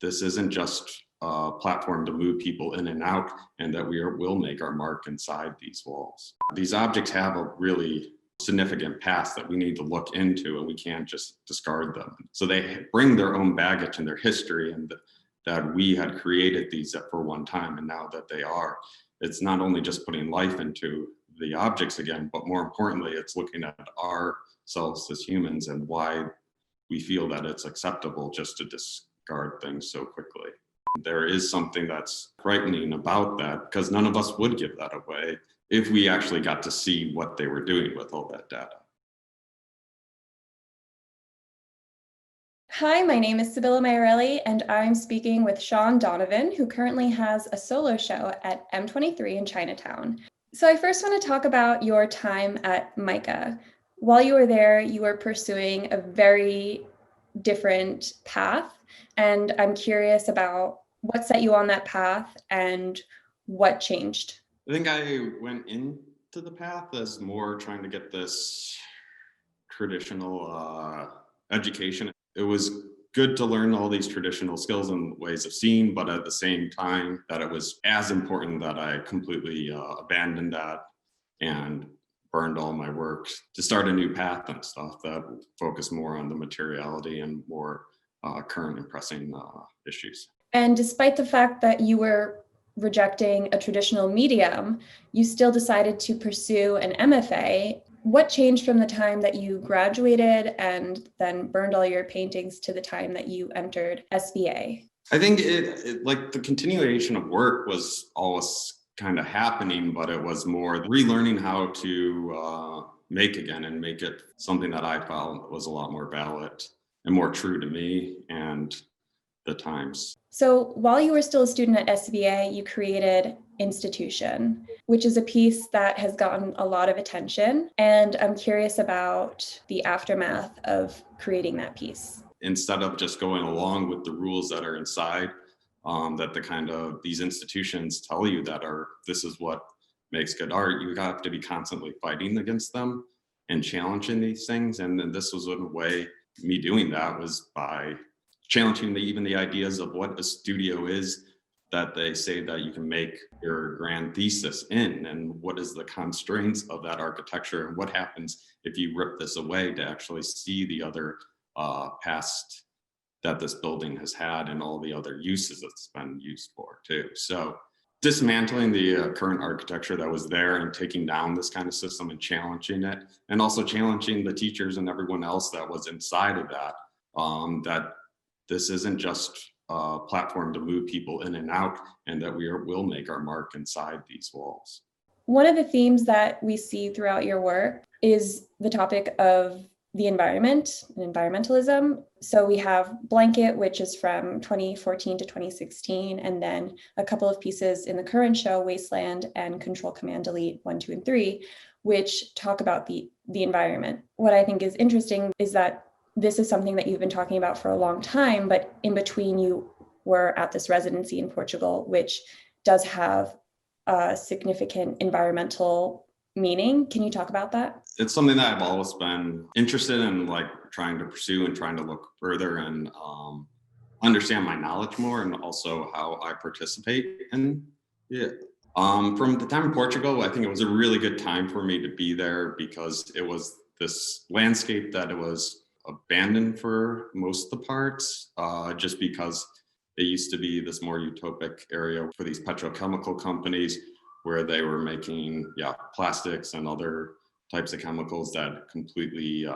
this isn't just a platform to move people in and out, and that will make our mark inside these walls. These objects have a really significant past that we need to look into, and we can't just discard them. So they bring their own baggage and their history, and that we had created these for one time, and now that they are, it's not only just putting life into the objects again, but more importantly, it's looking at ourselves as humans and why we feel that it's acceptable just to discard things so quickly. There is something that's frightening about that, because none of us would give that away if we actually got to see what they were doing with all that data. Hi, my name is Sibilla Maiarelli, and I'm speaking with Donovan, who currently has a solo show at M23 in Chinatown. So I first want to talk about your time at MICA. While you were there, you were pursuing a very different path, and I'm curious about what set you on that path and what changed. I think I went into the path as more trying to get this traditional education. It was good to learn all these traditional skills and ways of seeing, but at the same time that it was as important that I completely abandoned that and burned all my work to start a new path and stuff that focused more on the materiality and more current and pressing issues. And despite the fact that you were rejecting a traditional medium, you still decided to pursue an MFA. What changed from the time that you graduated and then burned all your paintings to the time that you entered SBA? I think it like the continuation of work was always kind of happening, but it was more relearning how to make again and make it something that I felt was a lot more valid and more true to me and the times. So while you were still a student at SBA, you created Institution, which is a piece that has gotten a lot of attention. And I'm curious about the aftermath of creating that piece. Instead of just going along with the rules that are inside, that the kind of these institutions tell you that this is what makes good art, you have to be constantly fighting against them and challenging these things. And then this was a way me doing that was by challenging even the ideas of what a studio is that they say that you can make your grand thesis in, and what is the constraints of that architecture, and what happens if you rip this away to actually see the other past that this building has had and all the other uses it's been used for too. So dismantling the current architecture that was there and taking down this kind of system and challenging it, and also challenging the teachers and everyone else that was inside of that, that this isn't just a platform to move people in and out, and that will make our mark inside these walls. One of the themes that we see throughout your work is the topic of the environment and environmentalism. So we have Blanket, which is from 2014 to 2016, and then a couple of pieces in the current show, Wasteland and Control Command Delete 1, 2, and 3, which talk about the environment. What I think is interesting is that this is something that you've been talking about for a long time, but in between you were at this residency in Portugal, which does have a significant environmental meaning. Can you talk about that? It's something that I've always been interested in, like trying to pursue and trying to look further and understand my knowledge more, and also how I participate in it. From the time in Portugal, I think it was a really good time for me to be there, because it was this landscape that it was abandoned for most of the parts, just because it used to be this more utopic area for these petrochemical companies where they were making plastics and other types of chemicals that completely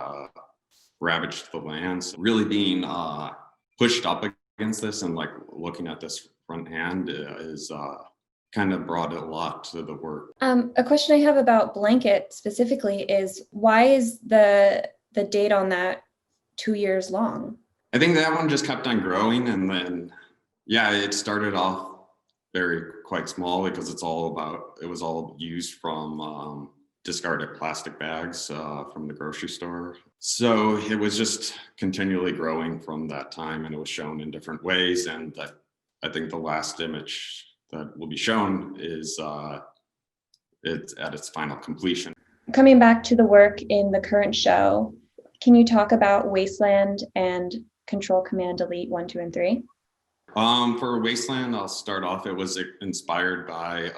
ravaged the lands. Really being pushed up against this and like looking at this front hand is kind of brought a lot to the work. A question I have about Blanket specifically is, why is the date on that 2 years long? I think that one just kept on growing, and then it started off quite small, because it was all used from discarded plastic bags from the grocery store. So it was just continually growing from that time, and it was shown in different ways. And I think the last image that will be shown is it's at its final completion. Coming back to the work in the current show, can you talk about Wasteland and Control Command Delete 1, 2, and 3? For Wasteland, I'll start off. It was inspired by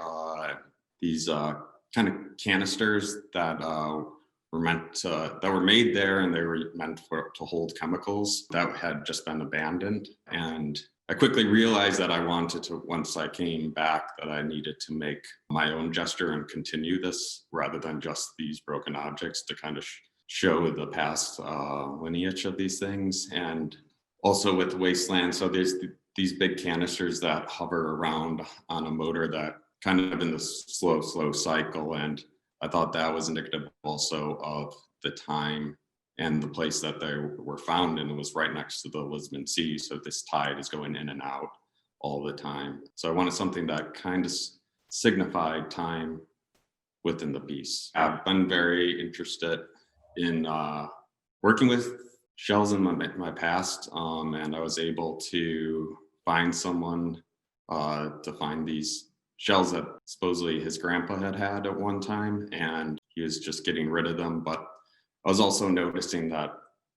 these kind of canisters that that were made there, and they were meant to hold chemicals that had just been abandoned. And I quickly realized that I wanted to, once I came back, that I needed to make my own gesture and continue this rather than just these broken objects to kind of show the past lineage of these things. And also with Wasteland, so there's these big canisters that hover around on a motor that kind of in this slow cycle. And I thought that was indicative also of the time and the place that they were found in. It was right next to the Lisbon Sea. So this tide is going in and out all the time. So I wanted something that kind of signified time within the piece. I've been very interested in working with shells in my past, and I was able to find someone to find these shells that supposedly his grandpa had at one time, and he was just getting rid of them. But I was also noticing that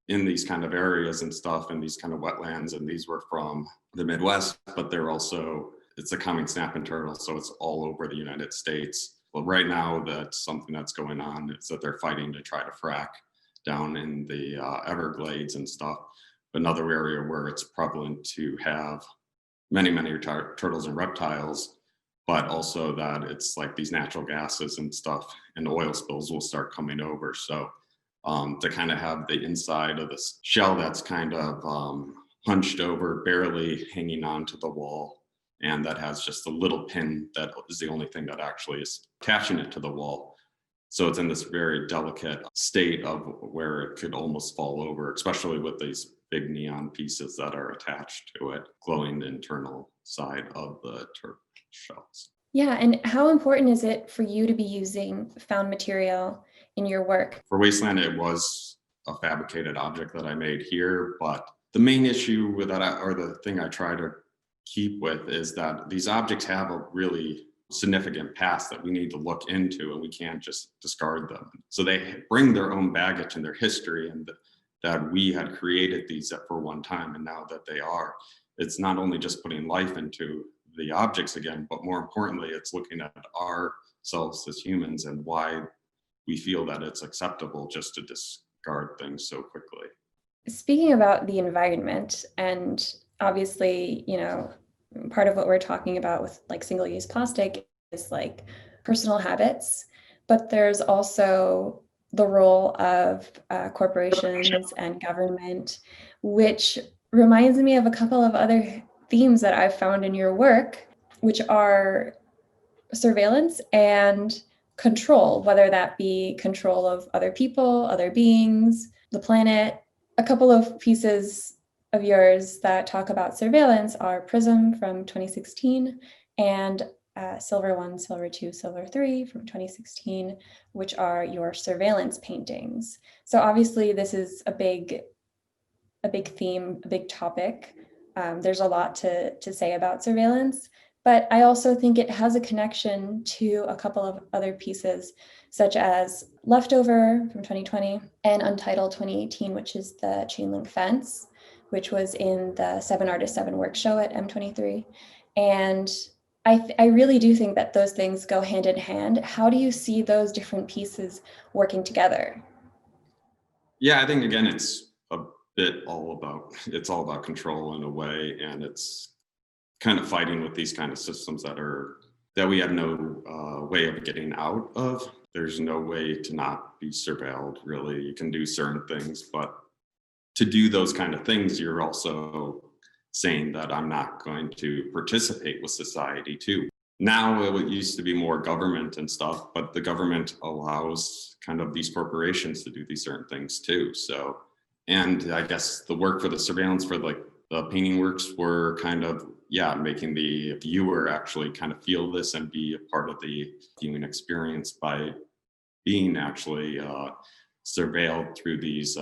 in these kind of areas and stuff, and these kind of wetlands, and these were from the Midwest, but they're also, it's a common snapping turtle, so it's all over the United States. Well, right now, that's something that's going on. It's that they're fighting to try to frack down in the Everglades and stuff. But another area where it's prevalent to have many turtles and reptiles, but also that it's like these natural gases and stuff and oil spills will start coming over. So to kind of have the inside of this shell that's kind of hunched over, barely hanging onto the wall, and that has just a little pin that is the only thing that actually is attaching it to the wall. So it's in this very delicate state of where it could almost fall over, especially with these big neon pieces that are attached to it, glowing the internal side of the turtle shells. Yeah, and how important is it for you to be using found material in your work? For Wasteland, it was a fabricated object that I made here, but the main issue with that, or the thing I try to keep with, is that these objects have a really significant past that we need to look into, and we can't just discard them. So they bring their own baggage and their history, and that we had created these for one time, and now that they are, it's not only just putting life into the objects again, but more importantly, it's looking at ourselves as humans and why we feel that it's acceptable just to discard things so quickly. Speaking about the environment, and obviously, part of what we're talking about with like single-use plastic is like personal habits, but there's also the role of corporations and government, which reminds me of a couple of other themes that I've found in your work, which are surveillance and control, whether that be control of other people, other beings, the planet. A couple of pieces of yours that talk about surveillance are Prism from 2016 and Silver 1, Silver 2, Silver 3 from 2016, which are your surveillance paintings. So obviously this is a big theme, a big topic. There's a lot to say about surveillance, but I also think it has a connection to a couple of other pieces, such as Leftover from 2020 and Untitled 2018, which is the chain link fence, which was in the 7 Artist 7 work show at M23. And I really do think that those things go hand in hand. How do you see those different pieces working together? Yeah, I think again, it's all about control in a way, and it's kind of fighting with these kind of systems that we have no way of getting out of. There's no way to not be surveilled, really. You can do certain things, but to do those kind of things, you're also saying that I'm not going to participate with society too. Now it used to be more government and stuff, but the government allows kind of these corporations to do these certain things too. So, and I guess the work for the surveillance for like the painting works were kind of, making the viewer actually kind of feel this and be a part of the viewing experience by being actually surveilled through these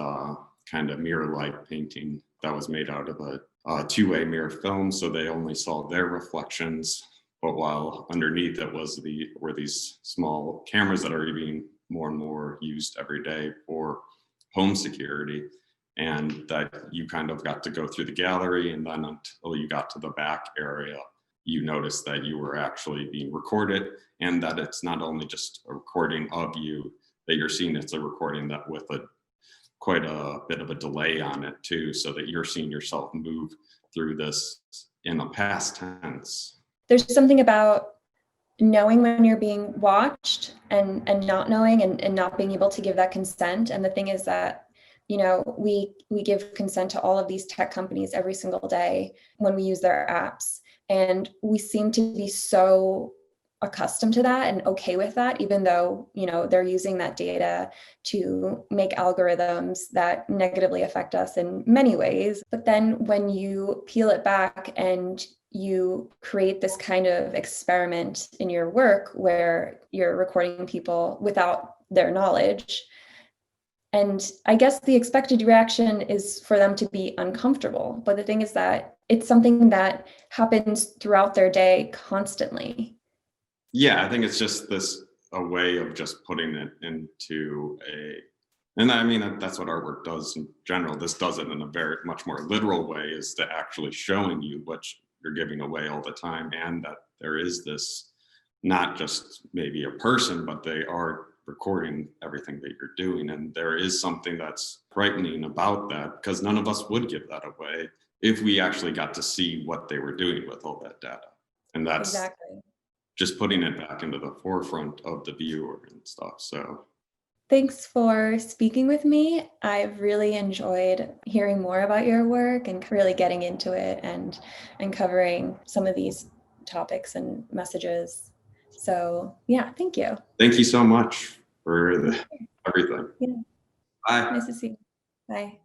kind of mirror-like painting that was made out of a two-way mirror film, so they only saw their reflections. But while underneath it were these small cameras that are being more and more used every day for home security. and that you kind of got to go through the gallery, and then until you got to the back area, you noticed that you were actually being recorded, and that it's not only just a recording of you that you're seeing, it's a recording that with quite a bit of a delay on it too, so that you're seeing yourself move through this in a past tense. There's something about knowing when you're being watched and not knowing and not being able to give that consent. And the thing is that, we give consent to all of these tech companies every single day when we use their apps. And we seem to be so accustomed to that and okay with that, even though, they're using that data to make algorithms that negatively affect us in many ways. But then when you peel it back and you create this kind of experiment in your work where you're recording people without their knowledge, and I guess the expected reaction is for them to be uncomfortable. But the thing is that it's something that happens throughout their day constantly. Yeah, I think it's just a way of just putting it into and I mean, that's what artwork does in general. This does it in a very much more literal way, is to actually showing you what you're giving away all the time, and that there is this, not just maybe a person, but they are recording everything that you're doing. And there is something that's frightening about that, because none of us would give that away if we actually got to see what they were doing with all that data. And that's Exactly. just putting it back into the forefront of the viewer and stuff. So Thanks for speaking with me. I've really enjoyed hearing more about your work and really getting into it and covering some of these topics and messages. So yeah, thank you. thank you so much for everything. Yeah, Bye. nice to see you. Bye.